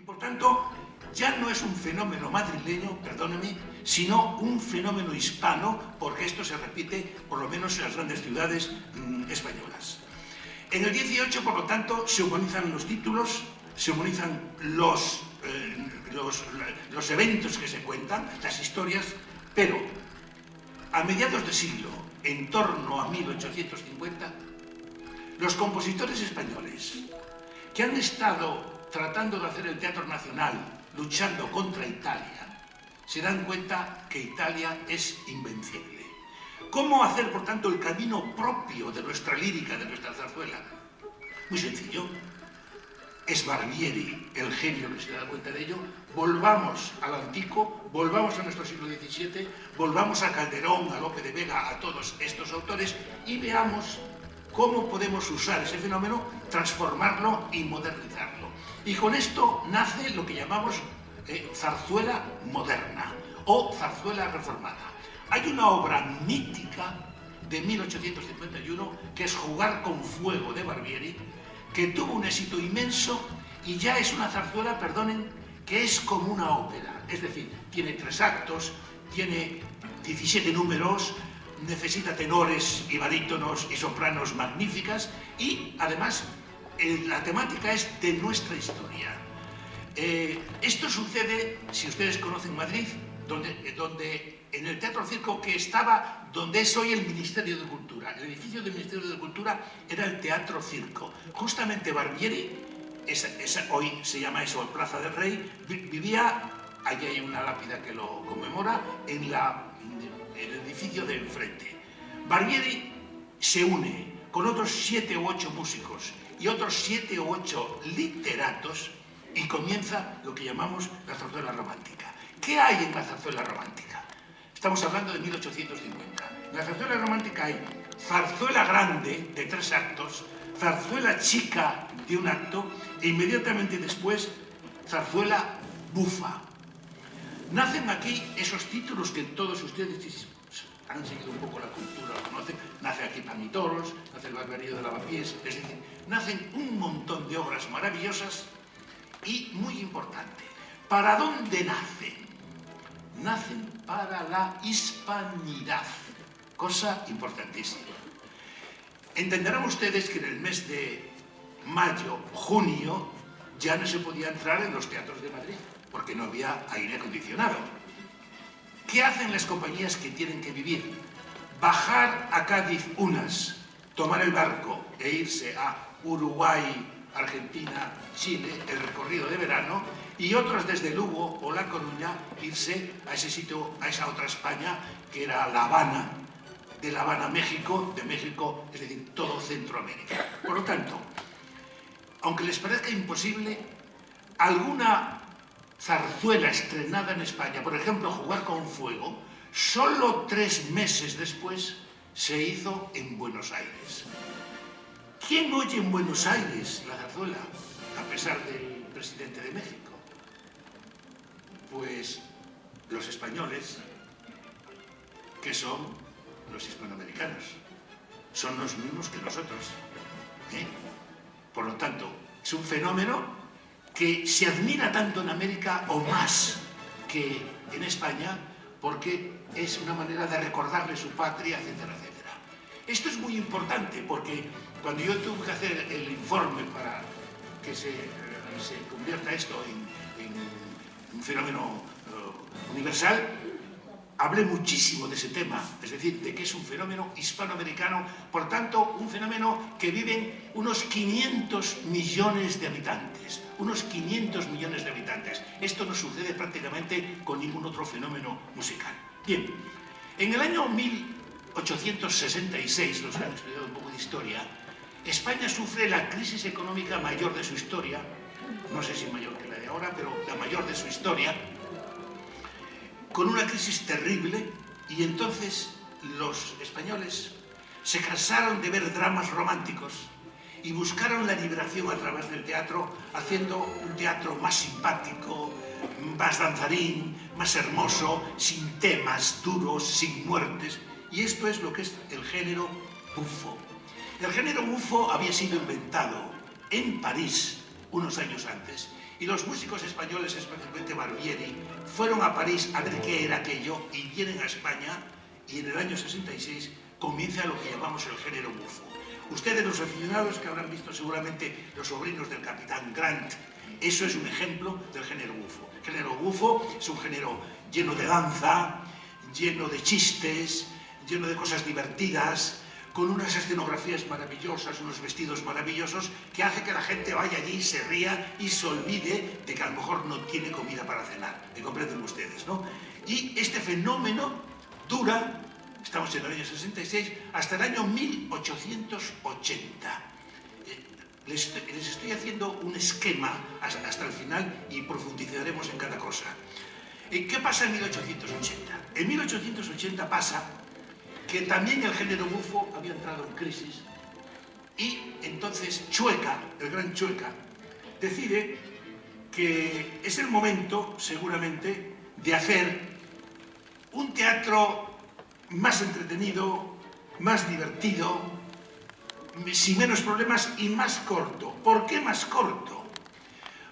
por tanto, ya no es un fenómeno madrileño, perdóneme, sino un fenómeno hispano, porque esto se repite por lo menos en las grandes ciudades españolas. En el 18, por lo tanto, se humanizan los títulos, se humanizan los eventos que se cuentan, las historias, pero a mediados de siglo, en torno a 1850, los compositores españoles que han estado tratando de hacer el teatro nacional luchando contra Italia, se dan cuenta que Italia es invencible. ¿Cómo hacer, por tanto, el camino propio de nuestra lírica, de nuestra zarzuela? Muy sencillo. Es Barbieri el genio que se da cuenta de ello. Volvamos al antico, volvamos a nuestro siglo XVII, volvamos a Calderón, a Lope de Vega, a todos estos autores y veamos cómo podemos usar ese fenómeno, transformarlo y modernizarlo. Y con esto nace lo que llamamos zarzuela moderna o zarzuela reformada. Hay una obra mítica de 1851 que es Jugar con fuego de Barbieri, que tuvo un éxito inmenso y ya es una zarzuela, perdonen, que es como una ópera. Es decir, tiene 3 actos, tiene 17 números, necesita tenores y barítonos y sopranos magníficas y además la temática es de nuestra historia. Esto sucede, si ustedes conocen Madrid, donde en el Teatro Circo que estaba donde es hoy el Ministerio de Cultura. El edificio del Ministerio de Cultura era el Teatro Circo. Justamente Barbieri, hoy se llama eso Plaza del Rey, vivía, allí hay una lápida que lo conmemora, en el edificio de enfrente. Barbieri se une con otros 7 u 8 músicos y otros 7 u 8 literatos y comienza lo que llamamos la zarzuela romántica. ¿Qué hay en la zarzuela romántica? Estamos hablando de 1850. En la zarzuela romántica hay zarzuela grande de 3 actos, zarzuela chica de 1 acto e inmediatamente después zarzuela bufa. Nacen aquí esos títulos que todos ustedes han seguido un poco la cultura, lo conocen. Nace aquí Panitoros, nace el Barberío de Lavapiés, es decir, nacen un montón de obras maravillosas y muy importante. ¿Para dónde nacen? Nacen para la hispanidad, cosa importantísima. Entenderán ustedes que en el mes de mayo, junio, ya no se podía entrar en los teatros de Madrid, porque no había aire acondicionado. ¿Qué hacen las compañías que tienen que vivir? Bajar a Cádiz unas, tomar el barco e irse a Uruguay, Argentina, Chile, el recorrido de verano, y otros desde Lugo o La Coruña irse a ese sitio, a esa otra España, que era La Habana, de La Habana, México, de México, es decir, todo Centroamérica. Por lo tanto, aunque les parezca imposible, alguna zarzuela estrenada en España, por ejemplo, Jugar con fuego, solo 3 meses después se hizo en Buenos Aires. ¿Quién oye en Buenos Aires la zarzuela, a pesar del presidente de México? Pues los españoles, que son los hispanoamericanos, son los mismos que nosotros. Por lo tanto, es un fenómeno que se admira tanto en América o más que en España, porque es una manera de recordarle su patria, etcétera, etcétera. Esto es muy importante porque cuando yo tuve que hacer el informe para que se convierta esto en un fenómeno universal, hablé muchísimo de ese tema, es decir, de que es un fenómeno hispanoamericano, por tanto, un fenómeno que viven unos 500 millones de habitantes, unos 500 millones de habitantes. Esto no sucede prácticamente con ningún otro fenómeno musical. Bien, en el año 1866, los que han estudiado un poco de historia, España sufre la crisis económica mayor de su historia, no sé si mayor que la de ahora, pero la mayor de su historia, con una crisis terrible, y entonces los españoles se cansaron de ver dramas románticos y buscaron la liberación a través del teatro, haciendo un teatro más simpático, más danzarín, más hermoso, sin temas duros, sin muertes, y esto es lo que es el género bufo. El género bufo había sido inventado en París unos años antes Y los músicos españoles, especialmente Barbieri, fueron a París a ver qué era aquello y vienen a España y en el año 66 comienza lo que llamamos el género bufo. Ustedes, los aficionados que habrán visto seguramente Los sobrinos del Capitán Grant, eso es un ejemplo del género bufo. El género bufo es un género lleno de danza, lleno de chistes, lleno de cosas divertidas, con unas escenografías maravillosas, unos vestidos maravillosos, que hace que la gente vaya allí, se ría y se olvide de que a lo mejor no tiene comida para cenar. ¿Me comprenden ustedes, no? Y este fenómeno dura, estamos en el año 66, hasta el año 1880. Les estoy haciendo un esquema hasta el final y profundizaremos en cada cosa. ¿Qué pasa en 1880? En 1880 pasa que también el género bufo había entrado en crisis y entonces Chueca, el gran Chueca, decide que es el momento, seguramente, de hacer un teatro más entretenido, más divertido, sin menos problemas y más corto. ¿Por qué más corto?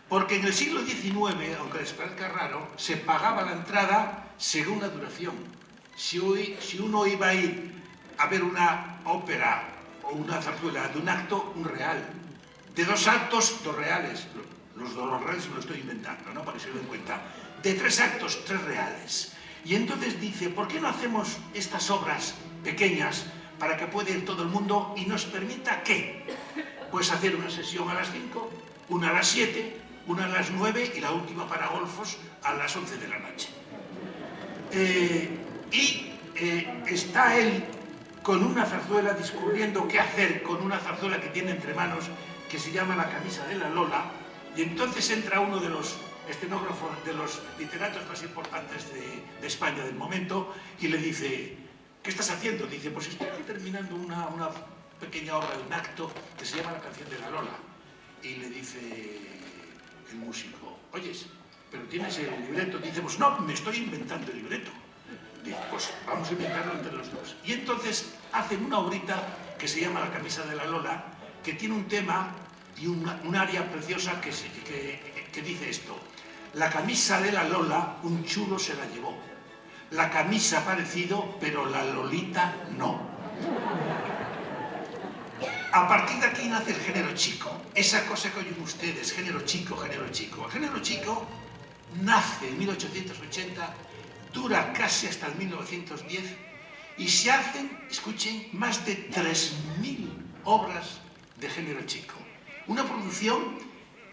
Porque en el siglo XIX, aunque les parezca raro, se pagaba la entrada según la duración. Si uno iba a ir a ver una ópera o una zarzuela de un acto, un real. De 2 actos, 2 reales. Los 2 reales me lo estoy inventando, ¿no? Para que se den cuenta. De 3 actos, 3 reales. Y entonces dice, ¿por qué no hacemos estas obras pequeñas para que pueda ir todo el mundo y nos permita ¿qué? Pues hacer una sesión a las 5, una a las 7, una a las 9 y la última para golfos a las 11 de la noche. Está él con una zarzuela discurriendo qué hacer con una zarzuela que tiene entre manos que se llama La camisa de la Lola, y entonces entra uno de los escenógrafos, de los literatos más importantes de España del momento y le dice, ¿qué estás haciendo? Dice, pues estoy terminando una pequeña obra de un acto que se llama La canción de la Lola. Y le dice el músico, oyes, pero tienes el libreto. Dice, pues no, me estoy inventando el libreto. Dice, pues vamos a inventarlo entre los dos. Y entonces hacen una obrita que se llama La camisa de la Lola, que tiene un tema y un aria preciosa que dice esto. La camisa de la Lola, un chulo se la llevó. La camisa ha parecido, pero la Lolita no. A partir de aquí nace el género chico. Esa cosa que oyen ustedes, género chico, género chico. El género chico nace en 1880, dura casi hasta el 1910 y se hacen, escuchen, más de 3.000 obras de género chico. Una producción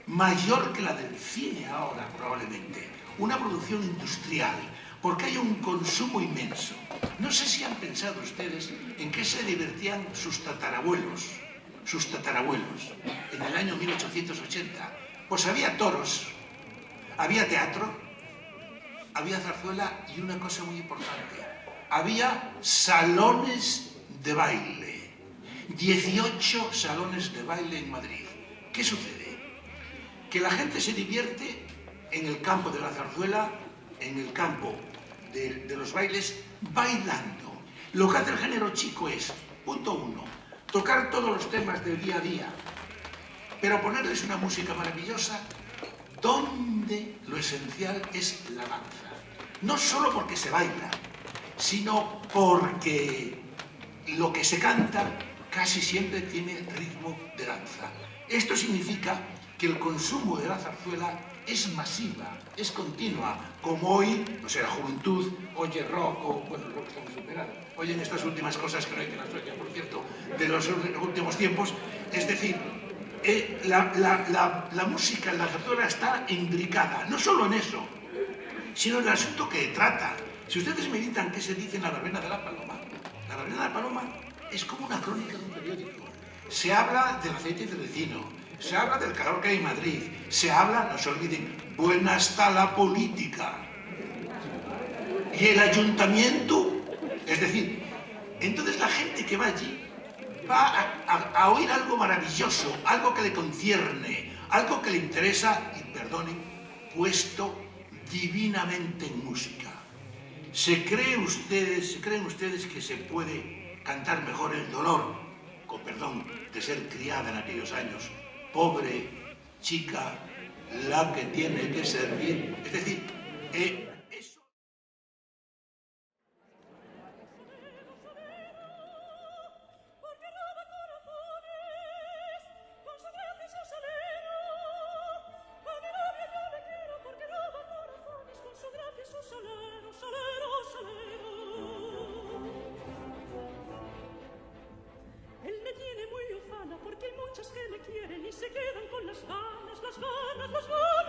mayor que la del cine ahora, probablemente. Una producción industrial, porque hay un consumo inmenso. No sé si han pensado ustedes en qué se divertían sus tatarabuelos, en el año 1880. Pues había toros, había teatro, había zarzuela y una cosa muy importante, había salones de baile. 18 salones de baile en Madrid. ¿Qué sucede? Que la gente se divierte en el campo de la zarzuela, en el campo de los bailes, bailando. Lo que hace el género chico es, punto 1, tocar todos los temas del día a día, pero ponerles una música maravillosa donde lo esencial es la danza. No solo porque se baila, sino porque lo que se canta casi siempre tiene ritmo de danza. Esto significa que el consumo de la zarzuela es masiva, es continua, como hoy, o sea, la juventud oye rock, o bueno, el rock está muy superado, oyen estas últimas cosas que no hay que las oye, por cierto, de los últimos tiempos. Es decir, la música en la zarzuela está imbricada, no solo en eso, sino en el asunto que trata. Si ustedes meditan qué se dice en la verbena de la Paloma, la verbena de la Paloma es como una crónica de un periódico. Se habla del aceite de recino, se habla del calor que hay en Madrid, se habla, no se olviden, buena está la política. Y el ayuntamiento, es decir, entonces la gente que va allí va a oír algo maravilloso, algo que le concierne, algo que le interesa, y perdonen, puesto divinamente en música. ¿Creen ustedes que se puede cantar mejor el dolor, con perdón, de ser criada en aquellos años, pobre chica la que tiene que servir. Es decir, eso... Él me tiene muy ufana porque hay muchas que le quieren y se quedan con las ganas, las ganas, las ganas.